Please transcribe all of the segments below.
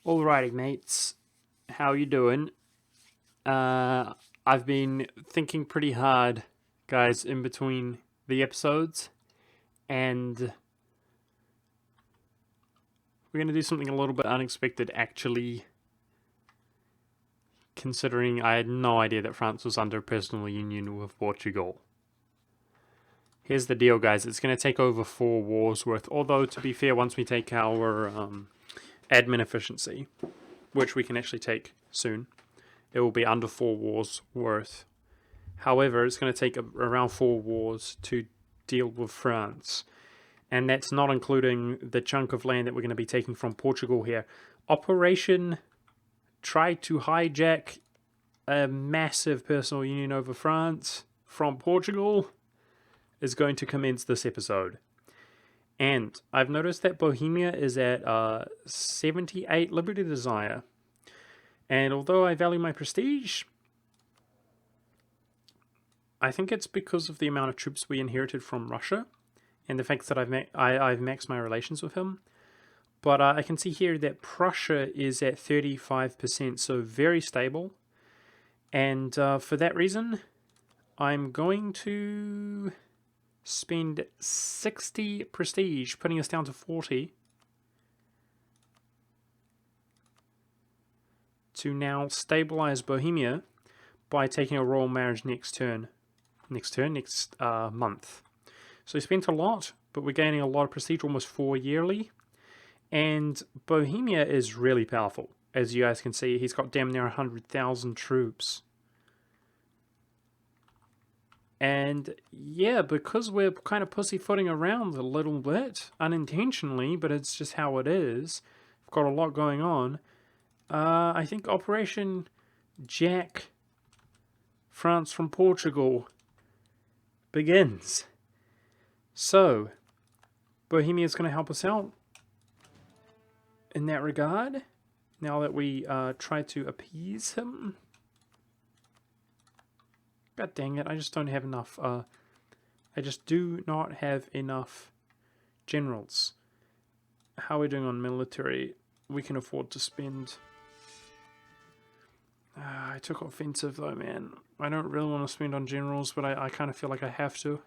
Alrighty, mates. How you doing? I've been thinking pretty hard, guys, in between the episodes, and we're going to do something a little bit unexpected, actually, considering I had no idea that France was under personal union with Portugal. Here's the deal, guys. It's going to take over 4 wars worth, although, to be fair, once we take our admin efficiency, which we can actually take soon, it will be under 4 wars worth. However, it's going to take around 4 wars to deal with France. And that's not including the chunk of land that we're going to be taking from Portugal here. Operation try to hijack a massive personal union over France from Portugal is going to commence this episode. And I've noticed that Bohemia is at 78 Liberty Desire. And although I value my prestige, I think it's because of the amount of troops we inherited from Russia and the fact that I've maxed my relations with him. But I can see here that Prussia is at 35%, so very stable. And for that reason, I'm going to spend 60 prestige, putting us down to 40. To now stabilize Bohemia by taking a royal marriage next month. So we spent a lot, but we're gaining a lot of prestige, almost 4 yearly. And Bohemia is really powerful. As you guys can see, he's got damn near 100,000 troops. And yeah, because we're kind of pussyfooting around a little bit, unintentionally, but it's just how it is, we've got a lot going on. I think Operation Jack France from Portugal begins. So, Bohemia is going to help us out in that regard, now that we try to appease him. God dang it, I just don't have enough, I just do not have enough generals. How are we doing on military? We can afford to spend. I took offensive though, man. I don't really want to spend on generals, but I kind of feel like I have to.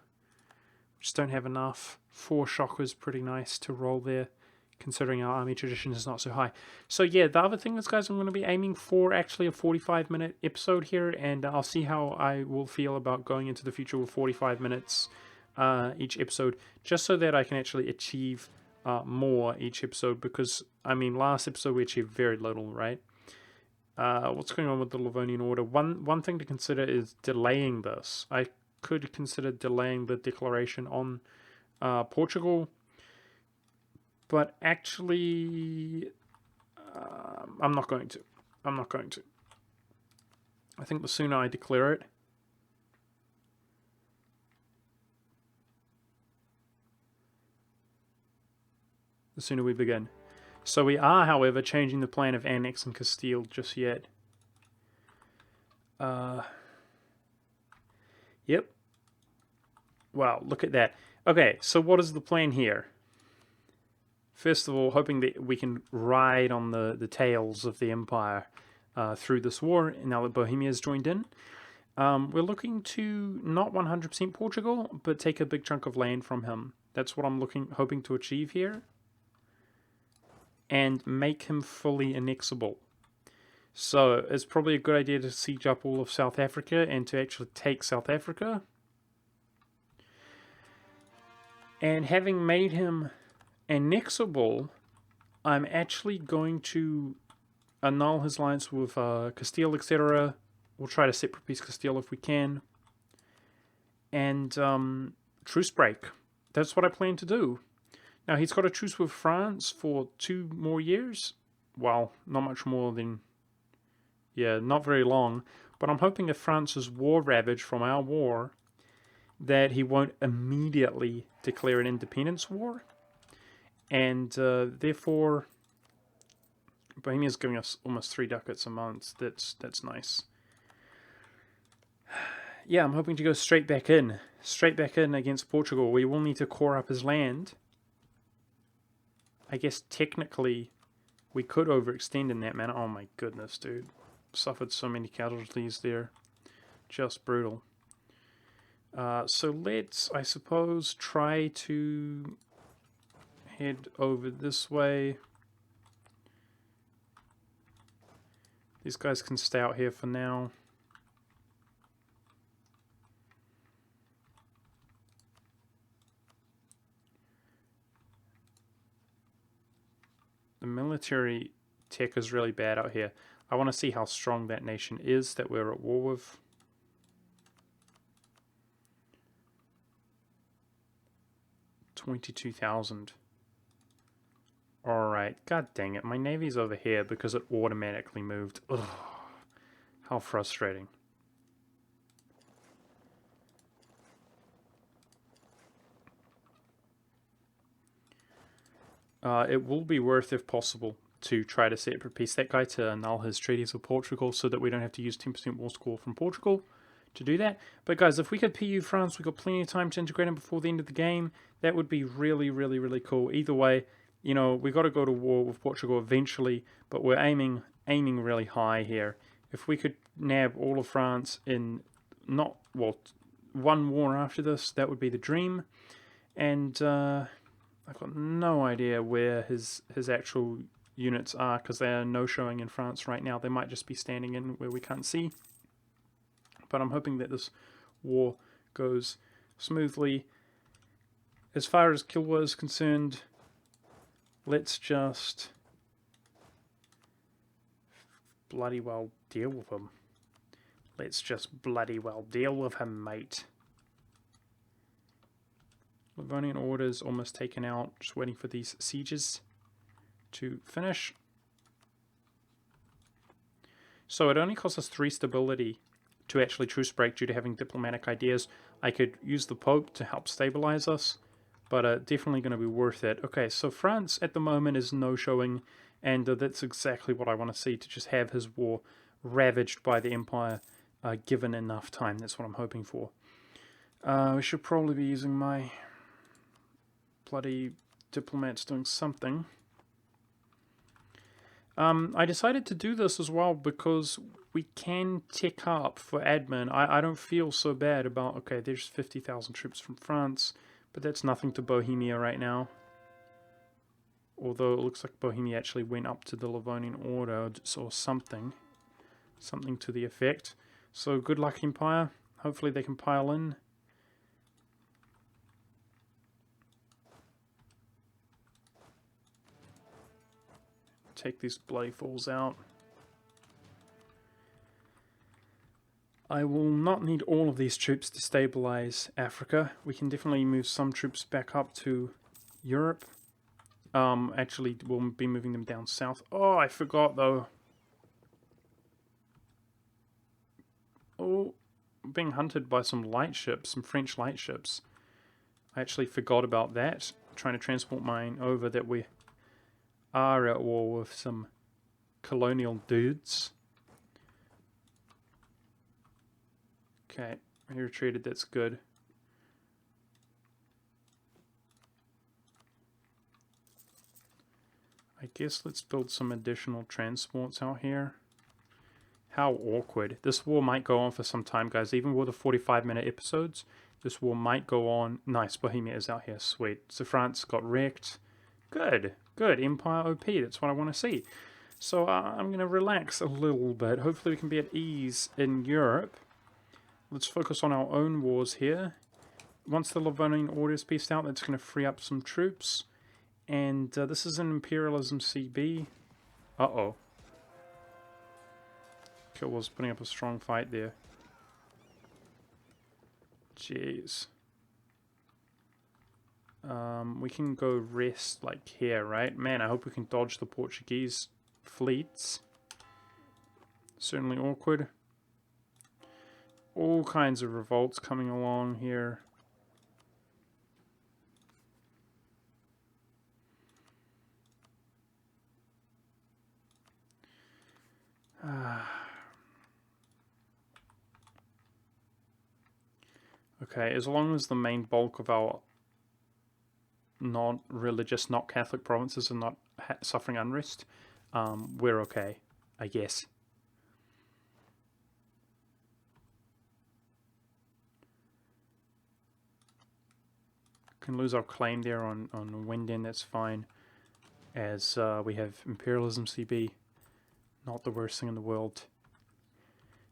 Just don't have enough. 4 shock was pretty nice to roll there, considering our army tradition is not so high. So yeah, the other thing is, guys, I'm going to be aiming for actually a 45-minute episode here, and I'll see how I will feel about going into the future with 45 minutes each episode, just so that I can actually achieve more each episode, because, I mean, last episode we achieved very little, right? What's going on with the Livonian Order? One thing to consider is delaying this. I could consider delaying the declaration on Portugal, but actually, I'm not going to. I think the sooner I declare it, the sooner we begin. So we are, however, changing the plan of annexing Castile just yet. Yep. Wow, look at that. Okay, so what is the plan here? First of all, hoping that we can ride on the tails of the Empire through this war, now that Bohemia has joined in. We're looking to not 100% Portugal, but take a big chunk of land from him. That's what I'm hoping to achieve here. And make him fully annexable. So it's probably a good idea to siege up all of South Africa and to actually take South Africa. And having made him annexable, I'm actually going to annul his alliance with Castile, etc. We'll try to separate peace Castile if we can. And truce break. That's what I plan to do. Now, he's got a truce with France for 2 more years. Well, not much more than... Yeah, not very long. But I'm hoping if France is war ravaged from our war, that he won't immediately declare an independence war. And therefore, Bohemia's giving us almost 3 ducats a month. That's nice. Yeah, I'm hoping to go straight back in. Straight back in against Portugal. We will need to core up his land. I guess technically We could overextend in that manner. Oh my goodness, dude. Suffered so many casualties there. Just brutal. So let's, I suppose, try to head over this way. These guys can stay out here for now. The military tech is really bad out here. I want to see how strong that nation is that we're at war with. $22,000. Alright, god dang it. My navy's over here because it automatically moved. Ugh, how frustrating. It will be worth, if possible, to try to separate peace that guy to annul his treaties with Portugal so that we don't have to use 10% war score from Portugal to do that. But guys, if we could PU France, we've got plenty of time to integrate him before the end of the game. That would be really, really, really cool. Either way, you know, we've got to go to war with Portugal eventually, but we're aiming really high here. If we could nab all of France in not, well, one war after this, that would be the dream. And I've got no idea where his actual units are because they are no-showing in France right now. They might just be standing in where we can't see. But I'm hoping that this war goes smoothly. As far as Kilwa is concerned, let's just bloody well deal with him. Let's just bloody well deal with him, mate. Livonian orders almost taken out, just waiting for these sieges to finish. So it only costs us 3 stability to actually truce break due to having diplomatic ideas. I could use the Pope to help stabilize us, but definitely going to be worth it. Okay, so France at the moment is no-showing, and that's exactly what I want to see, to just have his war ravaged by the Empire given enough time. That's what I'm hoping for. We should probably be using my bloody diplomats doing something. I decided to do this as well because we can tick up for admin. I don't feel so bad about, okay, there's 50,000 troops from France, but that's nothing to Bohemia right now. Although it looks like Bohemia actually went up to the Livonian Order or something. Something to the effect. So good luck, Empire. Hopefully they can pile in. Take these bloody fools out. I will not need all of these troops to stabilize Africa. We can definitely move some troops back up to Europe. Actually, we'll be moving them down south. Oh, I forgot though. Oh, being hunted by some light ships, some French light ships. I actually forgot about that. Trying to transport mine over, that we are at war with some colonial dudes. Okay, he retreated, that's good. I guess let's build some additional transports out here. How awkward. This war might go on for some time, guys. Even with the 45-minute episodes, this war might go on. Nice, Bohemia is out here. Sweet. So France got wrecked. Good. Good. Empire OP. That's what I want to see. So I'm going to relax a little bit. Hopefully we can be at ease in Europe. Let's focus on our own wars here. Once the Livonian Order is pieced out, that's going to free up some troops. And this is an Imperialism CB. Uh-oh. Kilwa's putting up a strong fight there. Jeez. We can go rest like here, right? Man, I hope we can dodge the Portuguese fleets. Certainly awkward. All kinds of revolts coming along here. Okay, as long as the main bulk of our non-religious, not Catholic provinces are not suffering unrest, we're okay, I guess. Can lose our claim there on Winden, that's fine, as we have Imperialism CB, not the worst thing in the world.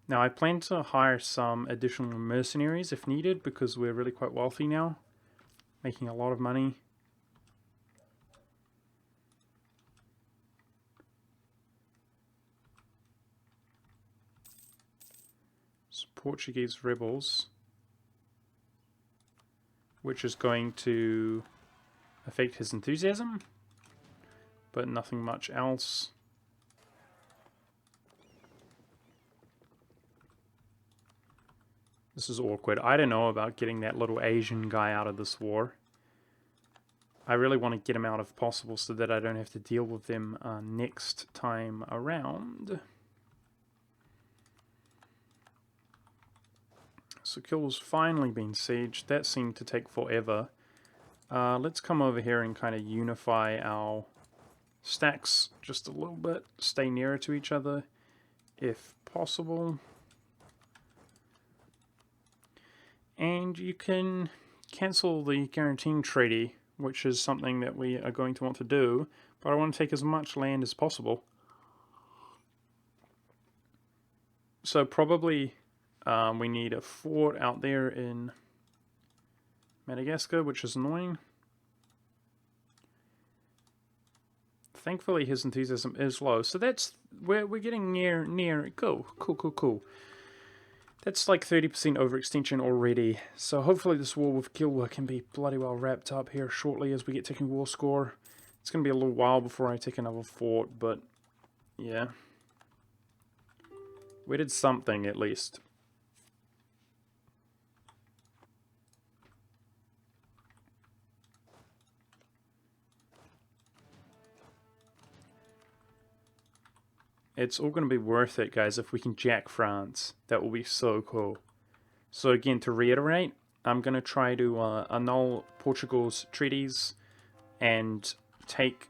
Now I plan to hire some additional mercenaries if needed, because we're really quite wealthy now, making a lot of money. So Portuguese rebels, which is going to affect his enthusiasm, but nothing much else. This is awkward. I don't know about getting that little Asian guy out of this war. I really want to get him out if possible so that I don't have to deal with them next time around. So Kil's finally been sieged. That seemed to take forever. Let's come over here and kind of unify our stacks just a little bit. Stay nearer to each other if possible. And you can cancel the guaranteeing treaty, which is something that we are going to want to do, but I want to take as much land as possible. So probably we need a fort out there in Madagascar, which is annoying. Thankfully his enthusiasm is low, so that's we're getting near. Cool. That's like 30% overextension already, so hopefully this war with Kilwa can be bloody well wrapped up here shortly as we get taking war score. It's going to be a little while before I take another fort, but yeah. We did something at least. It's all going to be worth it, guys, if we can jack France. That will be so cool. So again, to reiterate, I'm going to try to annul Portugal's treaties and take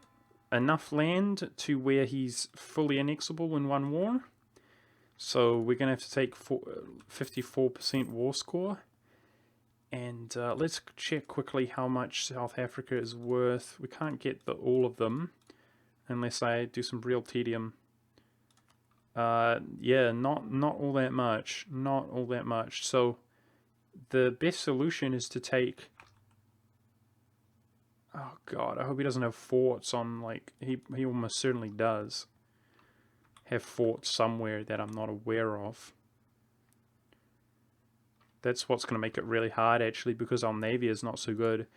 enough land to where he's fully annexable in one war. So we're going to have to take 54% war score. And let's check quickly how much South Africa is worth. We can't get all of them unless I do some real tedium. Yeah, not all that much. Not all that much. So the best solution is to take... Oh god, I hope he doesn't have forts on, like, he almost certainly does have forts somewhere that I'm not aware of. That's what's going to make it really hard, actually, because our navy is not so good.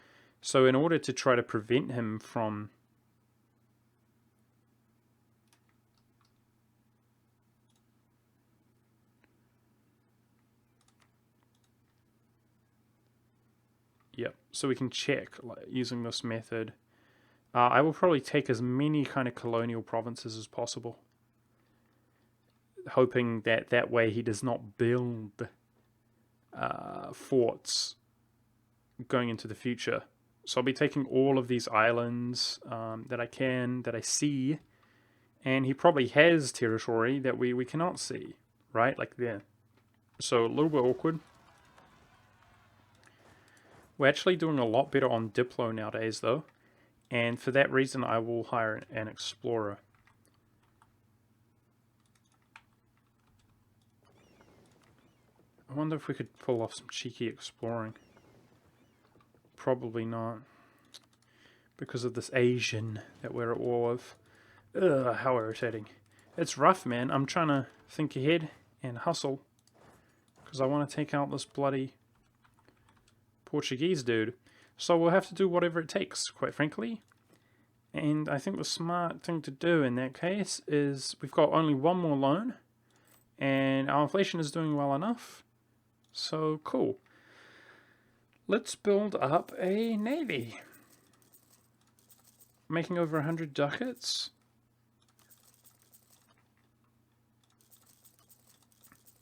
So in order to try to prevent him from... Yep, so we can check using this method. I will probably take as many kind of colonial provinces as possible, hoping that that way he does not build forts going into the future. So I'll be taking all of these islands that I see, and he probably has territory that we cannot see, right? Like there. So a little bit awkward. We're actually doing a lot better on Diplo nowadays, though. And for that reason, I will hire an explorer. I wonder if we could pull off some cheeky exploring. Probably not. Because of this Asian that we're at war with. Ugh, how irritating. It's rough, man. I'm trying to think ahead and hustle. Because I want to take out this bloody Portuguese dude. So we'll have to do whatever it takes, quite frankly. And I think the smart thing to do in that case is we've got only one more loan. And our inflation is doing well enough. So, cool. Let's build up a navy. Making over 100 ducats.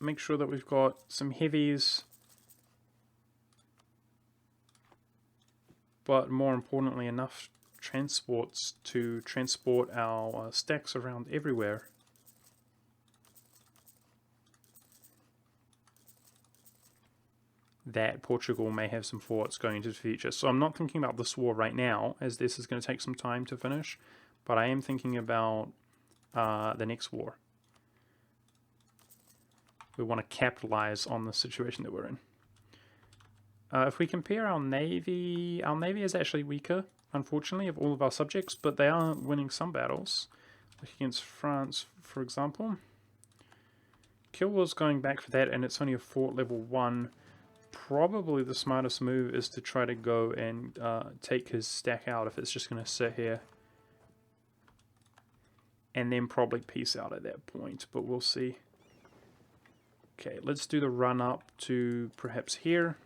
Make sure that we've got some heavies. But more importantly, enough transports to transport our stacks around everywhere. That Portugal may have some forts going into the future. So I'm not thinking about this war right now, as this is going to take some time to finish, but I am thinking about the next war. We want to capitalize on the situation that we're in. If we compare our navy is actually weaker, unfortunately, of all of our subjects, but they are winning some battles. Like against France, for example. Kilwar's going back for that, and it's only a fort level 1. Probably the smartest move is to try to go and take his stack out if it's just going to sit here. And then probably peace out at that point, but we'll see. Okay, let's do the run up to perhaps here.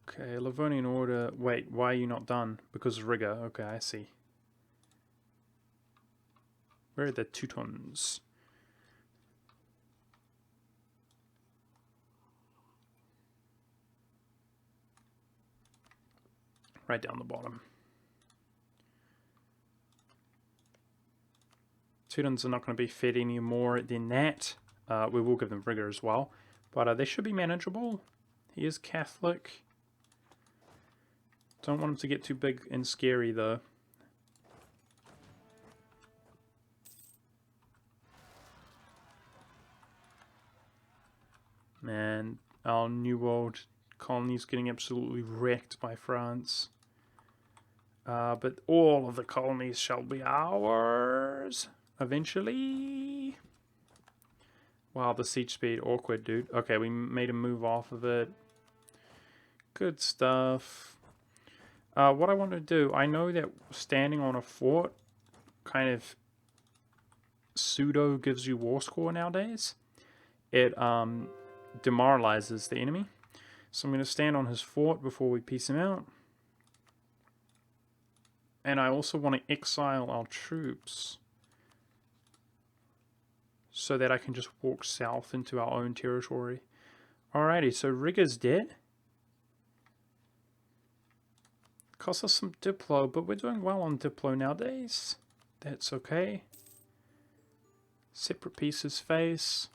Okay, Livonian Order. Wait, why are you not done? Because of Riga. Okay, I see. Where are the Teutons? Right down the bottom. Teutons are not going to be fed any more than that. We will give them Riga as well. But they should be manageable. He is Catholic. Don't want him to get too big and scary, though. Man, our New World colony is getting absolutely wrecked by France. But all of the colonies shall be ours eventually. Wow, the siege speed, awkward, dude. Okay, we made a move off of it. Good stuff. What I want to do, I know that standing on a fort kind of pseudo gives you war score nowadays. It demoralizes the enemy. So I'm going to stand on his fort before we piece him out. And I also want to exile our troops so that I can just walk south into our own territory. Alrighty, so Riga's dead. Costs us some Diplo, but we're doing well on Diplo nowadays. That's okay. Separate pieces face.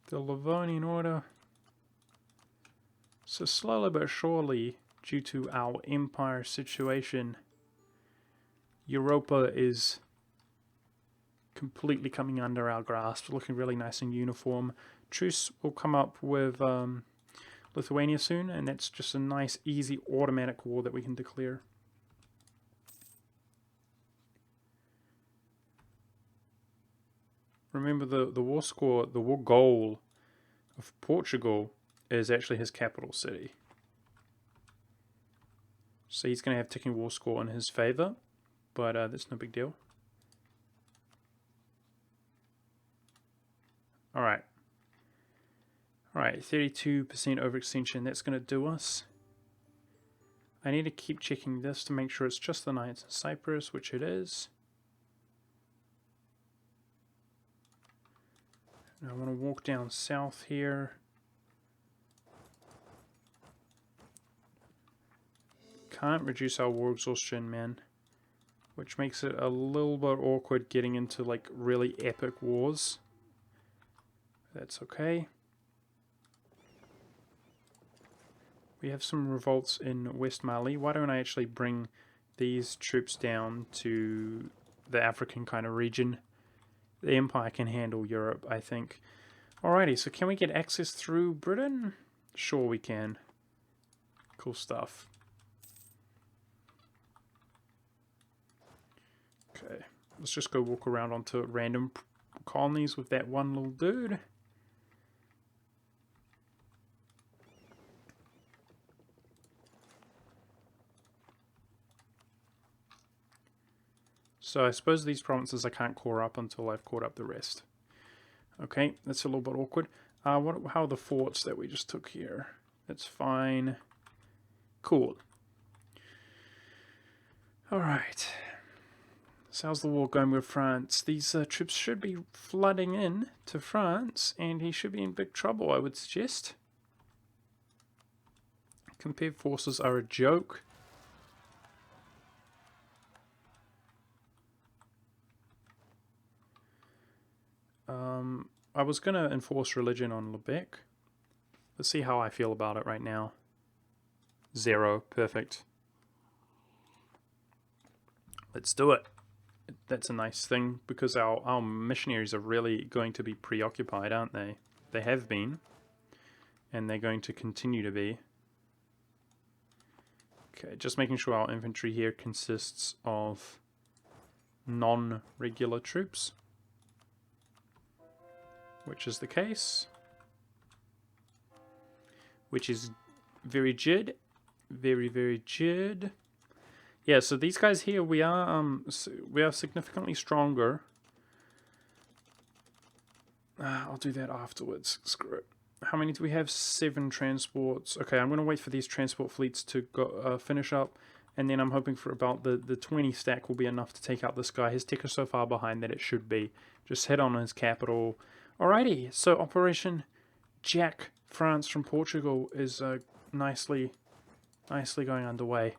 The Livonian Order. So slowly but surely, due to our empire situation, Europa is completely coming under our grasp, looking really nice and uniform. Truce will come up with Lithuania soon, and that's just a nice, easy, automatic war that we can declare. Remember, the war score, the war goal of Portugal is actually his capital city. So he's going to have ticking war score in his favor, but that's no big deal. Alright. Alright, 32% overextension, that's going to do us. I need to keep checking this to make sure it's just the Knights in Cyprus, which it is. And I want to walk down south here. Can't reduce our war exhaustion, man. Which makes it a little bit awkward getting into like really epic wars. That's okay. We have some revolts in West Mali. Why don't I actually bring these troops down to the African kind of region? The Empire can handle Europe, I think. Alrighty, so can we get access through Britain? Sure we can. Cool stuff. Okay, let's just go walk around onto random colonies with that one little dude. So I suppose these provinces I can't core up until I've caught up the rest. Okay, that's a little bit awkward. How are the forts that we just took here? That's fine. Cool. Alright. So how's the war going with France? These troops should be flooding in to France, and he should be in big trouble, I would suggest. Compared forces are a joke. I was going to enforce religion on Lubeck. Let's see how I feel about it right now. 0. Perfect. Let's do it. That's a nice thing, because our missionaries are really going to be preoccupied, aren't they? They have been, and they're going to continue to be. Okay, just making sure our infantry here consists of non-regular troops, which is the case. Which is very good. Very, very good. Yeah, so these guys here, we are significantly stronger. I'll do that afterwards. Screw it. How many do we have? 7 transports. Okay, I'm going to wait for these transport fleets to go finish up, and then I'm hoping for about the 20 stack will be enough to take out this guy. His tech is so far behind that it should be. Just head on his capital. Alrighty, so Operation Jack France from Portugal is nicely going underway.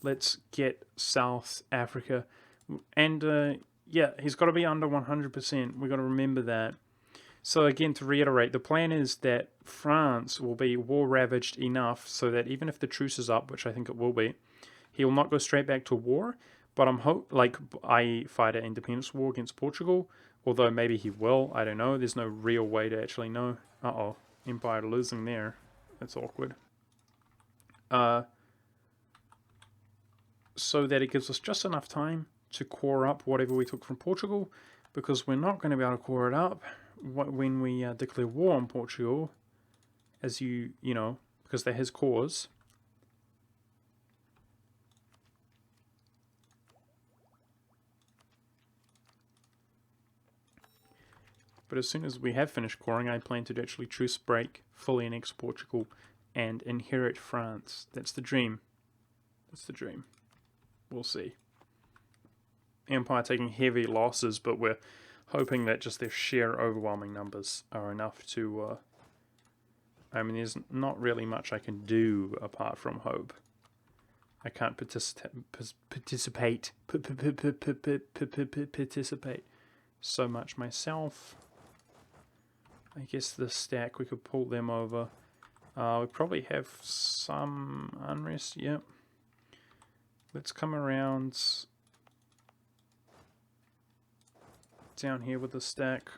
Let's get South Africa. And yeah, he's got to be under 100%. We've got to remember that. So again, to reiterate, the plan is that France will be war-ravaged enough so that even if the truce is up, which I think it will be, he will not go straight back to war. But I fight an independence war against Portugal, although maybe he will. I don't know. There's no real way to actually know. Uh-oh. Empire losing there. That's awkward. So that it gives us just enough time to core up whatever we took from Portugal, because we're not going to be able to core it up when we declare war on Portugal, as you know, because they're his cause. But as soon as we have finished coring, I plan to actually truce break, fully annex Portugal, and inherit France. That's the dream. That's the dream. We'll see. Empire taking heavy losses, but we're hoping that just their sheer overwhelming numbers are enough to... I mean, there's not really much I can do apart from hope. I can't participate so much myself. I guess this stack, we could pull them over. We probably have some unrest, yep. Let's come around down here with the stack.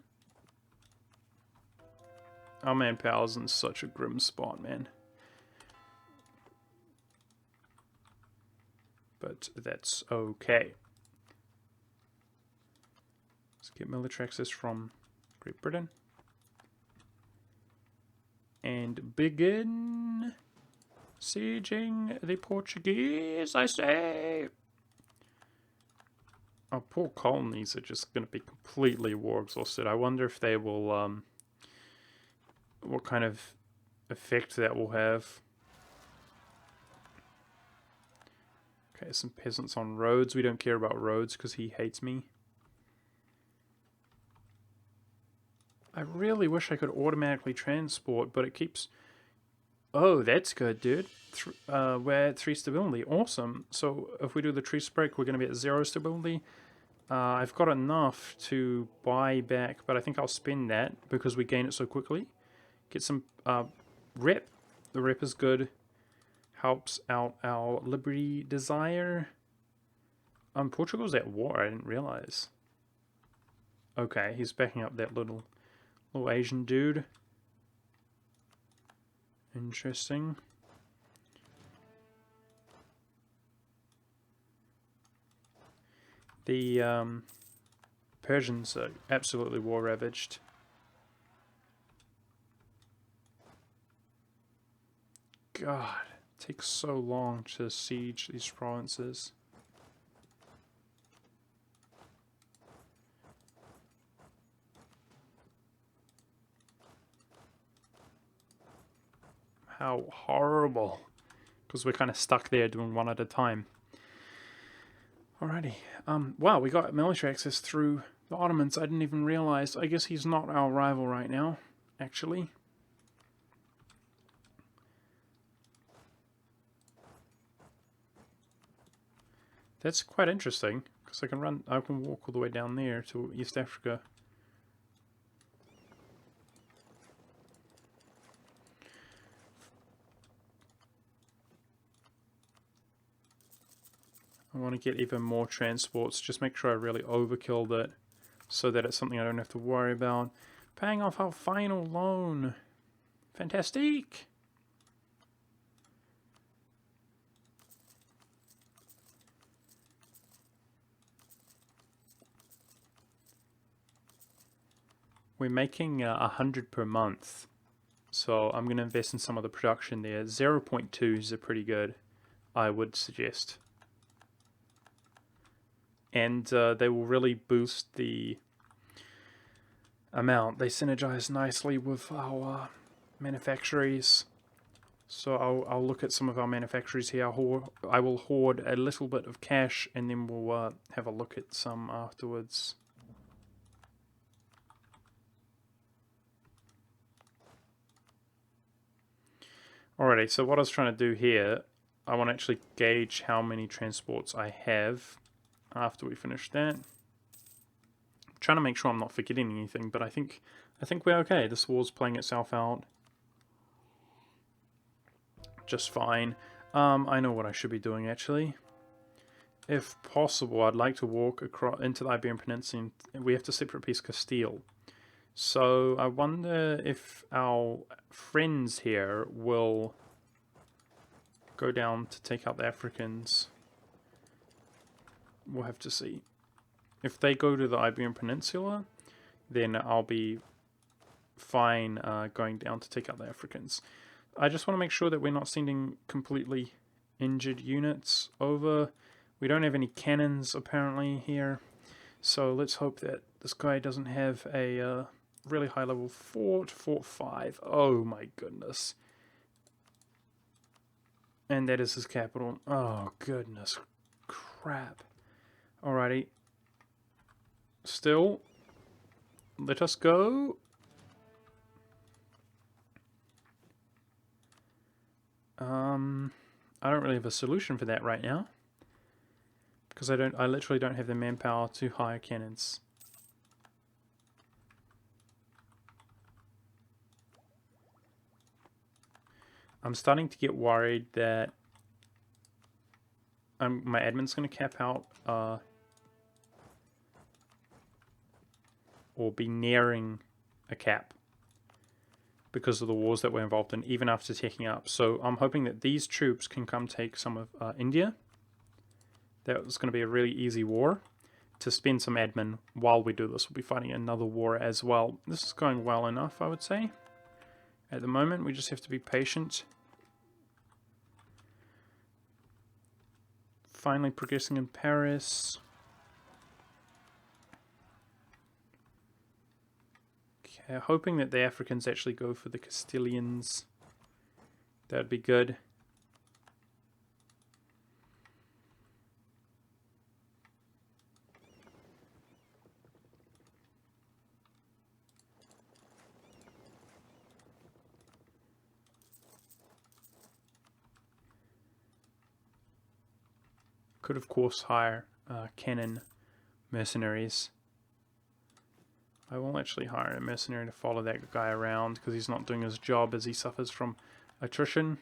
Our manpower's in such a grim spot, man. But that's okay. Let's get military access from Great Britain. And begin sieging the Portuguese, I say. Our poor colonies are just going to be completely war exhausted. I wonder if they will, what kind of effect that will have. Okay, some peasants on roads. We don't care about roads because he hates me. I really wish I could automatically transport, but it keeps... Oh, that's good, dude. We're at 3 stability. Awesome. So if we do the truce break, we're going to be at 0 stability. I've got enough to buy back, but I think I'll spend that because we gain it so quickly. Get some rep. The rep is good. Helps out our liberty desire. Portugal's at war. I didn't realize. Okay, he's backing up that little Asian dude. Interesting. The Persians are absolutely war ravaged. God, it takes so long to siege these provinces. How horrible. Because we're kind of stuck there doing one at a time. Alrighty. Wow, we got military access through the Ottomans. I didn't even realize. I guess he's not our rival right now, actually. That's quite interesting, because I can walk all the way down there to East Africa. I want to get even more transports, just make sure I really overkilled it, so that it's something I don't have to worry about. Paying off our final loan. Fantastic! We're making 100 per month, so I'm going to invest in some of the production there. 0.2s are pretty good, I would suggest. And they will really boost the amount. They synergize nicely with our manufactories. So I'll look at some of our manufactories here. I will hoard a little bit of cash, and then we'll have a look at some afterwards. Alrighty, so what I was trying to do here, I want to actually gauge how many transports I have after we finish that. I'm trying to make sure I'm not forgetting anything, but I think we're okay. This war's playing itself out just fine. I know what I should be doing, actually. If possible, I'd like to walk across into the Iberian Peninsula, and we have to separate piece Castile. So I wonder if our friends here will go down to take out the Africans. We'll have to see. If they go to the Iberian Peninsula, then I'll be fine going down to take out the Africans. I just want to make sure that we're not sending completely injured units over. We don't have any cannons apparently here, so let's hope that this guy doesn't have a really high level fort 5. Oh my goodness. And that is his capital. Oh goodness crap. Alrighty. Still, let us go. I don't really have a solution for that right now, because I literally don't have the manpower to hire cannons. I'm starting to get worried that my admin's going to cap out or be nearing a cap because of the wars that we're involved in, even after taking up. So I'm hoping that these troops can come take some of India. That was going to be a really easy war to spend some admin while we do this. We'll be fighting another war as well. This is going well enough, I would say. At the moment, we just have to be patient. Finally progressing in Paris. Okay, hoping that the Africans actually go for the Castilians. That'd be good. Could of course hire cannon mercenaries. I will actually hire a mercenary to follow that guy around because he's not doing his job as he suffers from attrition.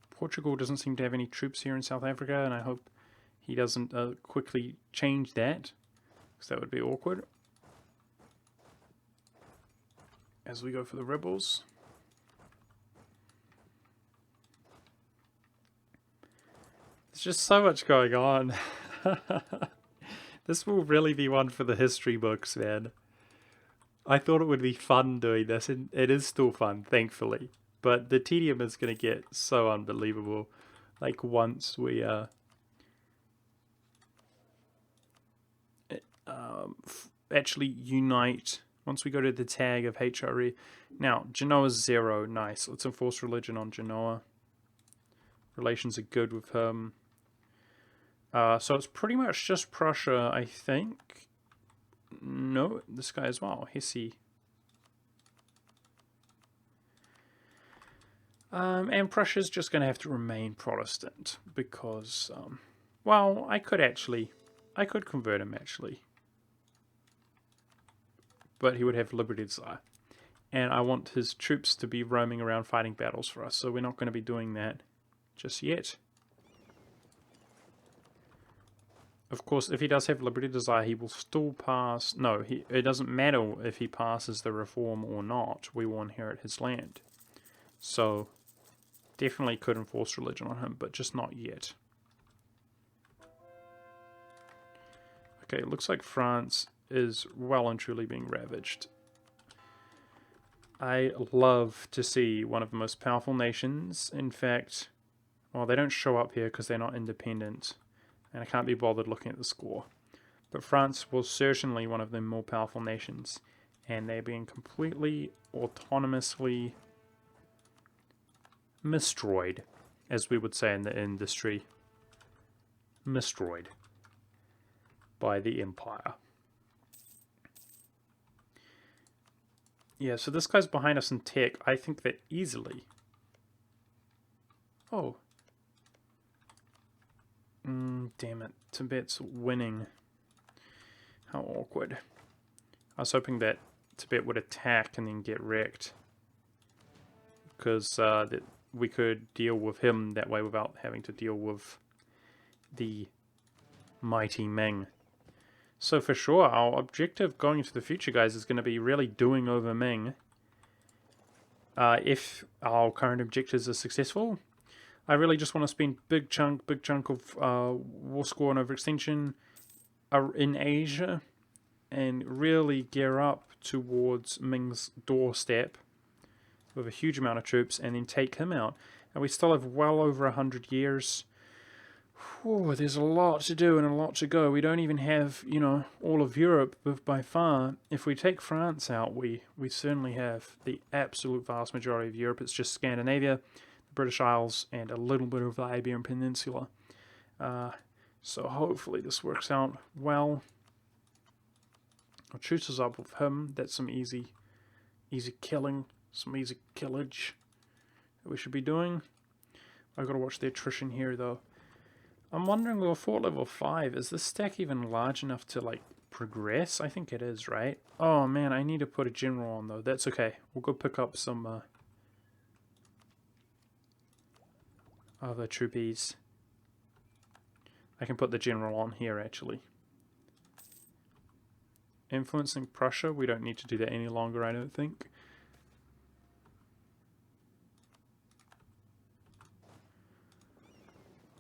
Portugal doesn't seem to have any troops here in South Africa, and I hope he doesn't quickly change that, because that would be awkward. As we go for the rebels. There's just so much going on. This will really be one for the history books, man. I thought it would be fun doing this, and it is still fun, thankfully. But the tedium is going to get so unbelievable. Like, once we actually unite, once we go to the tag of HRE. Now, Genoa's 0, nice. Let's enforce religion on Genoa. Relations are good with him. So it's pretty much just Prussia, I think. No, this guy as well, Hesse. And Prussia's just going to have to remain Protestant because, well, I could convert him actually. But he would have liberty desire. And I want his troops to be roaming around fighting battles for us, so we're not going to be doing that just yet. Of course, if he does have liberty desire, he will still pass. No, it doesn't matter if he passes the reform or not. We will inherit his land. So, definitely could enforce religion on him, but just not yet. Okay, it looks like France is well and truly being ravaged. I love to see one of the most powerful nations. In fact, well, they don't show up here because they're not independent. And I can't be bothered looking at the score. But France was certainly one of the more powerful nations, and they're being completely autonomously destroyed, as we would say in the industry. Destroyed by the Empire. Yeah, so this guy's behind us in tech. I think that easily. Oh. Damn it. Tibet's winning. How awkward. I was hoping that Tibet would attack and then get wrecked. Because that we could deal with him that way without having to deal with the mighty Ming. So for sure, our objective going into the future, guys, is going to be really doing over Ming. If our current objectives are successful, I really just want to spend big chunk of war score and overextension in Asia, and really gear up towards Ming's doorstep with a huge amount of troops, and then take him out. And we still have well over 100 years. Whew, there's a lot to do and a lot to go. We don't even have, you know, all of Europe by far. If we take France out, we certainly have the absolute vast majority of Europe. It's just Scandinavia, the British Isles, and a little bit of the Iberian Peninsula. So hopefully this works out well. I'll choose us up with him. That's some easy killing, some easy killage that we should be doing. I've got to watch the attrition here though. I'm wondering, with a fort level 5, is this stack even large enough to, like, progress? I think it is, right? Oh, man, I need to put a general on, though. That's okay. We'll go pick up some other troopies. I can put the general on here, actually. Influencing Prussia. We don't need to do that any longer, I don't think.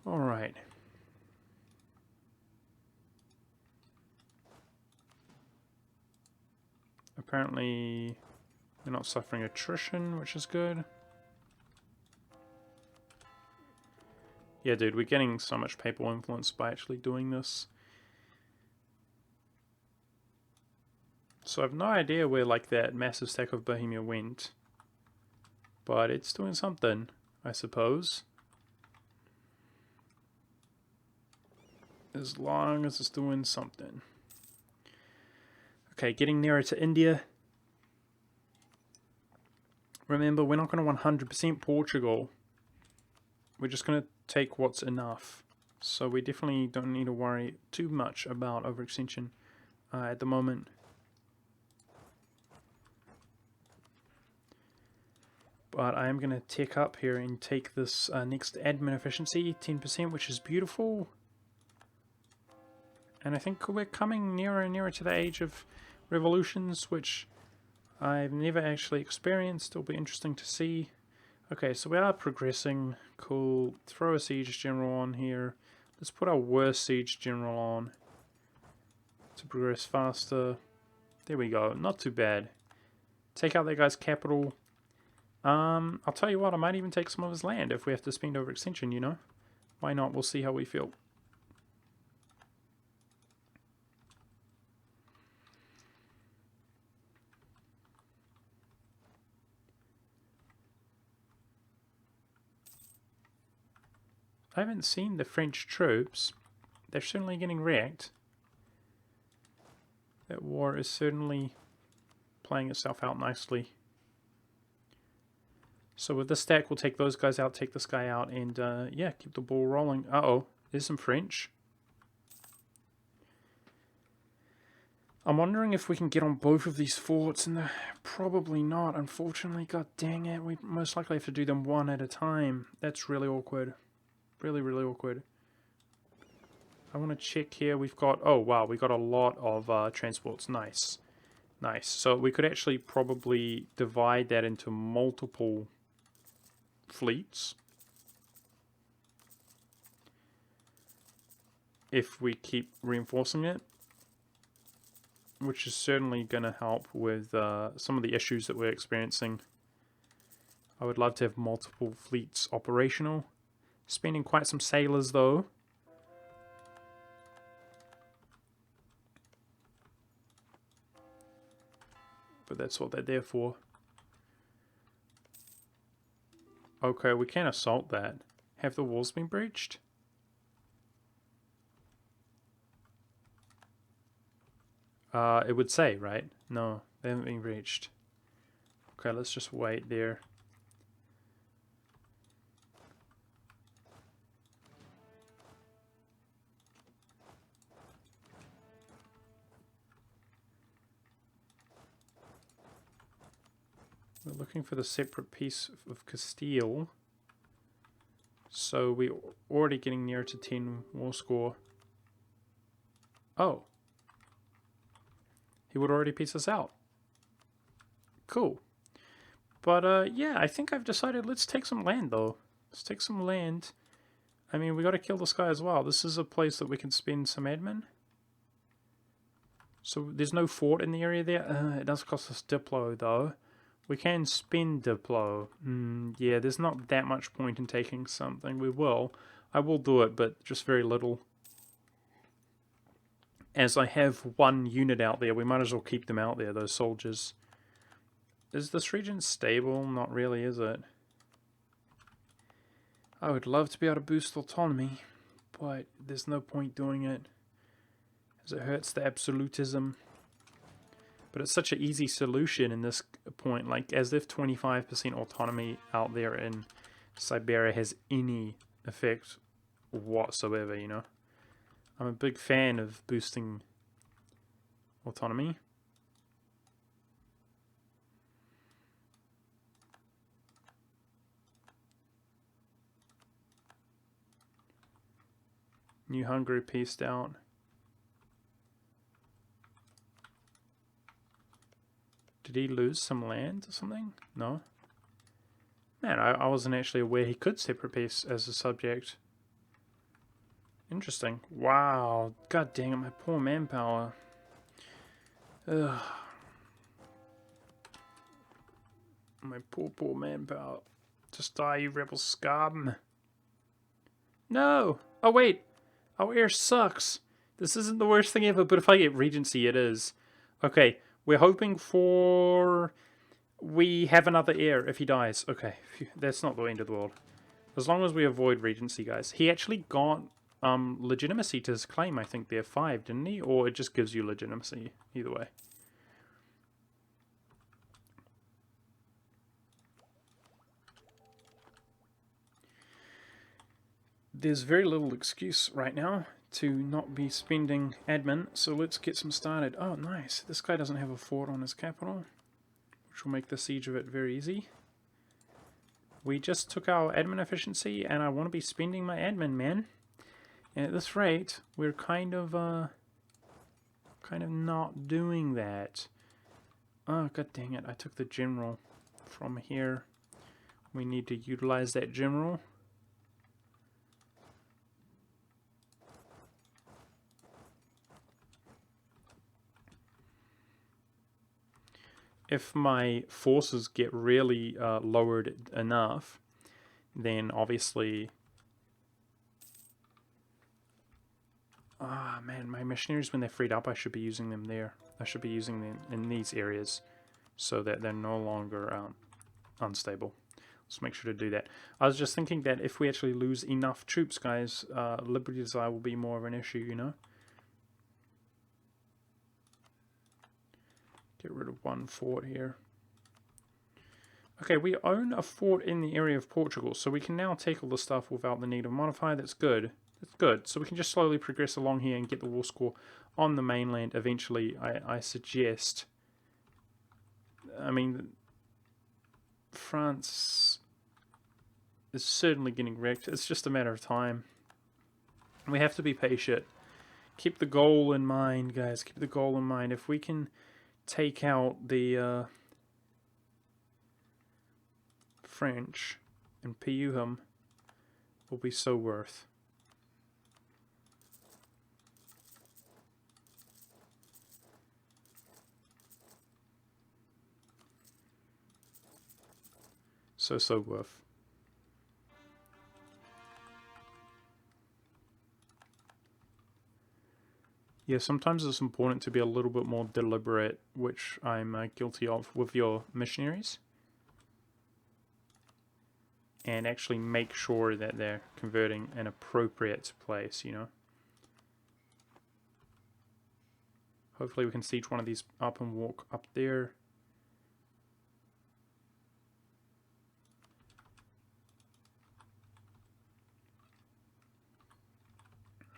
Alright. Apparently, we're not suffering attrition, which is good. Yeah, dude, we're getting so much papal influence by actually doing this. So I have no idea where, like, that massive stack of Bohemia went. But it's doing something, I suppose. As long as it's doing something. Okay, getting nearer to India. Remember, we're not going to 100% Portugal. We're just going to take what's enough. So we definitely don't need to worry too much about overextension at the moment. But I am going to tick up here and take this next admin efficiency, 10%, which is beautiful. And I think we're coming nearer and nearer to the age of revolutions, which I've never actually experienced. It'll be interesting to see. Okay, so we are progressing. Cool. Throw a siege general on here. Let's put our worst siege general on to progress faster. There we go. Not too bad. Take out that guy's capital. I'll tell you what, I might even take some of his land if we have to spend overextension, you know? Why not? We'll see how we feel. I haven't seen the French troops. they're certainly getting wrecked. That war is certainly playing itself out nicely. So with this stack, we'll take those guys out, take this guy out, and yeah, keep the ball rolling. Uh-oh, there's some French. I'm wondering if we can get on both of these forts, and probably not, unfortunately. God dang it, we most likely have to do them one at a time. That's really awkward. Really, really awkward. I want to check here. We've got, oh wow, we got a lot of transports. Nice. Nice. So we could actually probably divide that into multiple fleets. If we keep reinforcing it. Which is certainly going to help with some of the issues that we're experiencing. I would love to have multiple fleets operational. Spending quite some sailors though. But that's what they're there for. Okay, we can assault that. Have the walls been breached? It would say, right? No, they haven't been breached. Okay, let's just wait there. We're looking for the separate piece of Castile. So we're already getting near to 10 war score. Oh. He would already piece us out. Cool. But yeah, I think I've decided let's take some land though. Let's take some land. I mean, we got to kill this guy as well. This is a place that we can spend some admin. So there's no fort in the area there. It does cost us Diplo though. We can spend Diplo. Yeah, there's not that much point in taking something. We will. I will do it, but just very little. As I have one unit out there, we might as well keep them out there, those soldiers. Is this region stable? Not really, is it? I would love to be able to boost autonomy, but there's no point doing it, as it hurts the absolutism. But it's such an easy solution in this point, like as if 25% autonomy out there in Siberia has any effect whatsoever, you know? I'm a big fan of boosting autonomy. New Hungary pieced out. Did he lose some land or something? No? Man, I wasn't actually aware he could separate peace as a subject. Interesting. Wow. God dang it, my poor manpower. Ugh. My poor manpower. Just die, you rebel scum. No! Oh, wait! Our air sucks. This isn't the worst thing ever, but if I get Regency, it is. Okay, we're hoping for... We have another heir if he dies. Okay, phew, that's not the end of the world. As long as we avoid Regency, guys. He actually got legitimacy to his claim, I think, there. 5, didn't he? Or it just gives you legitimacy, either way. There's very little excuse right now to not be spending admin, so let's get some started. Oh, nice. This guy doesn't have a fort on his capital, which will make the siege of it very easy. We just took our admin efficiency, and I want to be spending my admin, man. And at this rate, we're kind of not doing that. Oh, god dang it. I took the general from here. We need to utilize that general. If my forces get really lowered enough, then obviously... Ah, man, my missionaries, when they're freed up, I should be using them there. I should be using them in these areas so that they're no longer unstable. Let's make sure to do that. I was just thinking that if we actually lose enough troops, guys, Liberty Desire will be more of an issue, you know? Get rid of one fort here. Okay, we own a fort in the area of Portugal, so we can now take all the stuff without the need of modifier. That's good. That's good. So we can just slowly progress along here and get the war score on the mainland eventually, I suggest. I mean, France is certainly getting wrecked. It's just a matter of time. We have to be patient. Keep the goal in mind, guys. Keep the goal in mind. If we can take out the French and PU them, will be so worth. So worth. Yeah, sometimes it's important to be a little bit more deliberate, which I'm guilty of with your missionaries. And actually make sure that they're converting an appropriate place, you know. Hopefully we can siege one of these up and walk up there.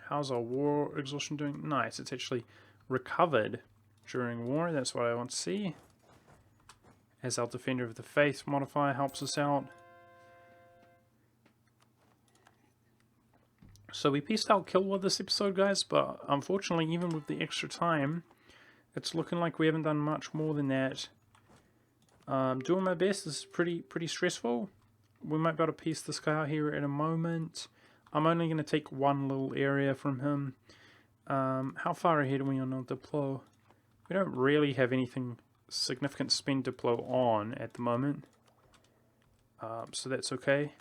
How's our war exhaustion doing? Nice, it's actually recovered during war. That's what I want to see. As our Defender of the Faith modifier helps us out. So we pieced out Kill War this episode, guys, but unfortunately, even with the extra time, it's looking like we haven't done much more than that. Doing my best. This is pretty stressful. We might be able to piece this guy out here in a moment. I'm only going to take one little area from him. How far ahead are we on our deploy? We don't really have anything significant to spend deploy on at the moment. So that's okay.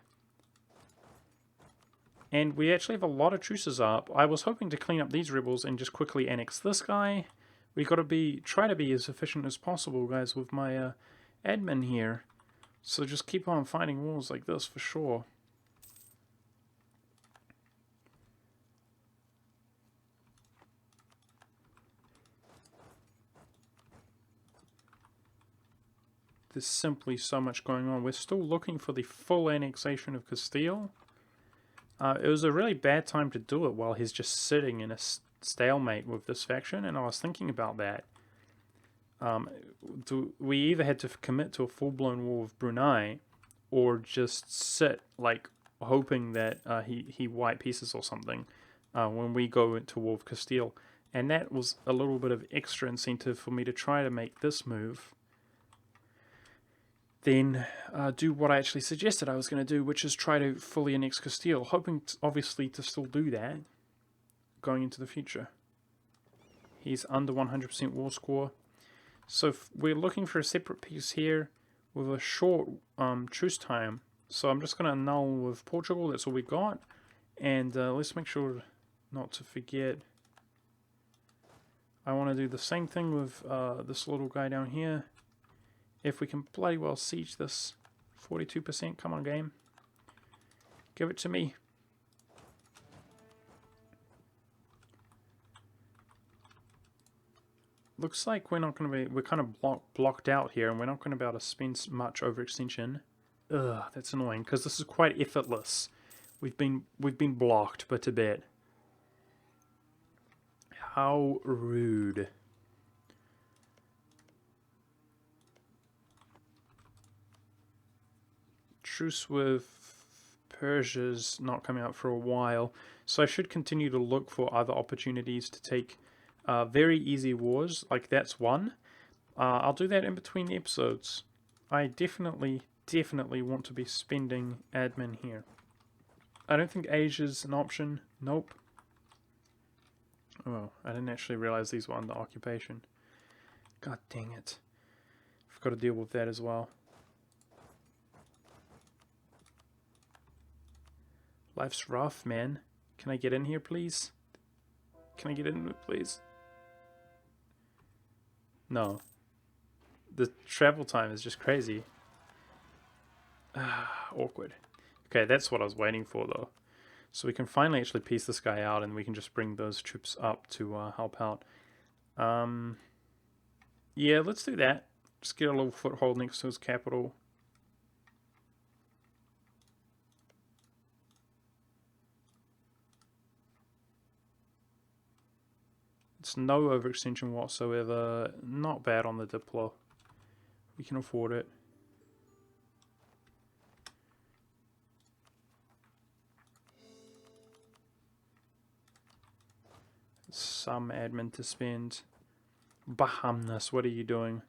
And we actually have a lot of truces up. I was hoping to clean up these rebels and just quickly annex this guy. We got to try to be as efficient as possible, guys, with my admin here. So just keep on fighting wars like this for sure. There's simply so much going on. We're still looking for the full annexation of Castile. It was a really bad time to do it while he's just sitting in a stalemate with this faction, and I was thinking about that. We either had to commit to a full-blown war with Brunei, or just sit, like, hoping that he white pieces or something when we go into war with Castile. And that was a little bit of extra incentive for me to try to make this move. Then do what I actually suggested I was going to do, which is try to fully annex Castile, hoping obviously to still do that going into the future. He's under 100% war score. So we're looking for a separate piece here with a short truce time. So I'm just going to annul with Portugal, that's all we got. And let's make sure not to forget. I want to do the same thing with this little guy down here. If we can bloody well siege this 42%, come on game. Give it to me. Looks like we're not going to be, we're kind of blocked out here and we're not going to be able to spend much overextension. Ugh, that's annoying because this is quite effortless. We've been blocked by Tibet. How rude. Truce with Persia's not coming out for a while, so I should continue to look for other opportunities to take very easy wars, like that's one. I'll do that in between the episodes. I definitely want to be spending admin here. I don't think Asia's an option. Nope. Oh, I didn't actually realize these were under occupation. God dang it. I've got to deal with that as well. Life's rough, man. Can I get in here, please? Can I get in, please? No. The travel time is just crazy. Awkward. Okay, that's what I was waiting for, though. So we can finally actually piece this guy out, and we can just bring those troops up to help out. Yeah, let's do that. Just get a little foothold next to his capital. It's no overextension whatsoever. Not bad on the Diplo. We can afford it. Some admin to spend. Bahamnas, what are you doing?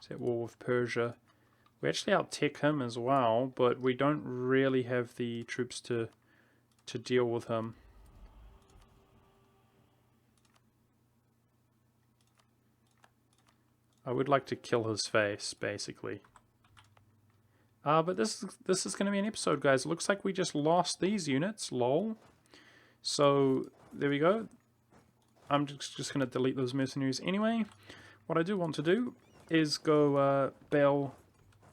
Is at war with Persia. We actually out-tech him as well, but we don't really have the troops to deal with him. I would like to kill his face, basically. But this is going to be an episode, guys. It looks like we just lost these units, lol. So, there we go. I'm just going to delete those mercenaries anyway. What I do want to do is go bail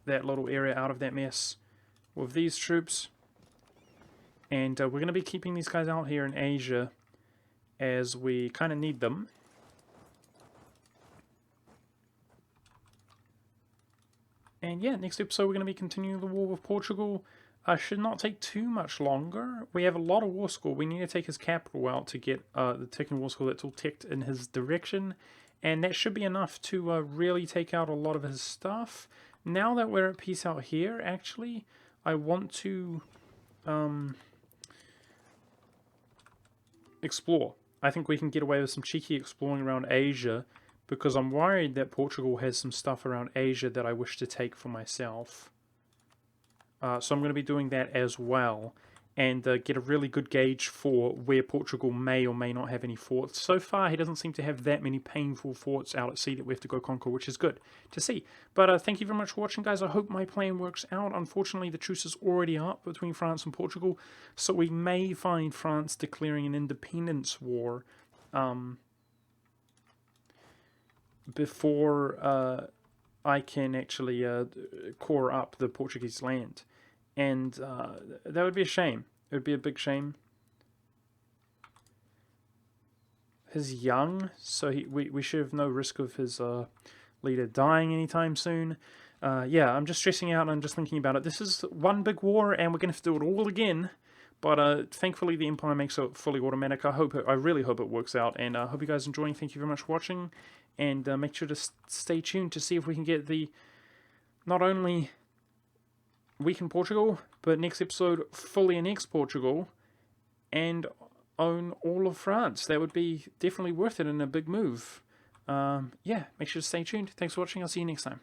that little area out of that mess with these troops. And we're going to be keeping these guys out here in Asia as we kind of need them. And yeah, next episode we're going to be continuing the war with Portugal. Should not take too much longer. We have a lot of war score. We need to take his capital out to get the ticking war score that's all ticked in his direction. And that should be enough to really take out a lot of his stuff. Now that we're at peace out here, actually, I want to explore. I think we can get away with some cheeky exploring around Asia, because I'm worried that Portugal has some stuff around Asia that I wish to take for myself. So I'm going to be doing that as well, and get a really good gauge for where Portugal may or may not have any forts. So far, he doesn't seem to have that many painful forts out at sea that we have to go conquer, which is good to see. But thank you very much for watching, guys. I hope my plan works out. Unfortunately, the truce is already up between France and Portugal, so we may find France declaring an independence war before I can actually core up the Portuguese land. And that would be a shame. It would be a big shame. He's young, so we should have no risk of his leader dying anytime soon. Yeah, I'm just stressing out and I'm just thinking about it. This is one big war, and we're going to have to do it all again. But thankfully, the Empire makes it fully automatic. I really hope it works out, and I hope you guys are enjoying. Thank you very much for watching, and make sure to stay tuned to see if we can get the not only weaken Portugal, but next episode fully annex Portugal and own all of France. That would be definitely worth it and a big move. Yeah, make sure to stay tuned. Thanks for watching. I'll see you next time.